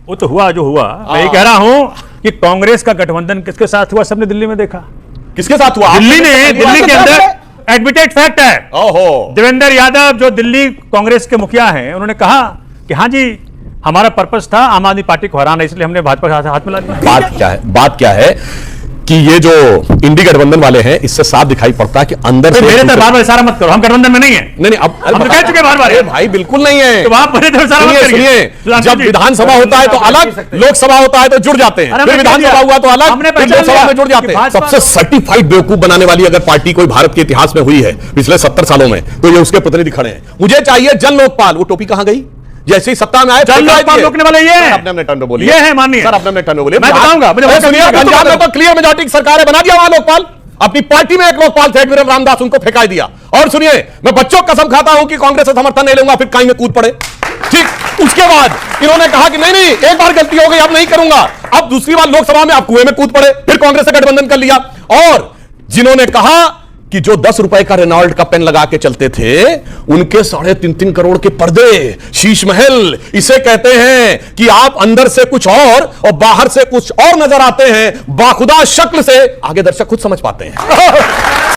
वो तो हुआ जो हुआ। मैं ये कह रहा हूं कि कांग्रेस का गठबंधन किसके साथ हुआ, सबने दिल्ली में देखा। किसके साथ हुआ? दिल्ली के अंदर एडमिटेड फैक्ट है। ओहो, देवेंद्र यादव जो दिल्ली कांग्रेस के मुखिया हैं, उन्होंने कहा कि हाँ जी हमारा पर्पस था आम आदमी पार्टी को हराना, इसलिए हमने भाजपा के हाथ मिला दिया। बात क्या है कि ये जो इंडी गठबंधन वाले हैं, इससे साफ दिखाई पड़ता है कि अंदर से मेरे तरफ बार-बार इशारा मत करो, हम गठबंधन में नहीं है। नहीं अब हम तो कह चुके बार-बार भाई बिल्कुल नहीं है। तो आप मेरे तरफ इशारा मत करिए। सुनिए, जब विधानसभा होता है तो अलग, लोकसभा होता है तो जुड़ जाते हैं, फिर विधानसभा हुआ तो अलग, फिर लोकसभा में जुड़ जाते हैं। सबसे सर्टिफाइड बेवकूफ बनाने वाली अगर पार्टी कोई भारत के इतिहास में हुई है पिछले 70 सालों में, तो ये उसके प्रतिनिधि खड़े हैं। मुझे चाहिए जन लोकपाल। वो टोपी कहां गई? जैसे ही सत्ता में आए जन लोकपाल रोकने वाले ये हैं। अपने टर्न बोलिए। ये है माननीय सर, अपने टर्न बोलिए। मैं बताऊंगा। सुनिए, पंजाब में तो क्लियर मेजॉरिटी की सरकार है, बना दिया वहां लोकपाल। अपनी पार्टी में एक लोकपाल थे एडमिरल रामदास, उनको फेंका दिया। और सुनिए, मैं बच्चों को कसम खाता हूं कि कांग्रेस से समर्थन नहीं लूंगा, फिर काई में कूद पड़े। ठीक, उसके बाद इन्होंने कहा कि नहीं एक बार गलती हो गई, अब नहीं करूंगा। अब दूसरी बार लोकसभा में आप कुएं में कूद पड़े, फिर कांग्रेस से गठबंधन कर लिया। और जिन्होंने कहा कि जो 10 रुपए का रेनॉल्ट का पेन लगा के चलते थे, उनके 3.5 करोड़ के पर्दे, शीश महल, इसे कहते हैं कि आप अंदर से कुछ और बाहर से कुछ और नजर आते हैं। बाखुदा शक्ल से आगे दर्शक खुद समझ पाते हैं।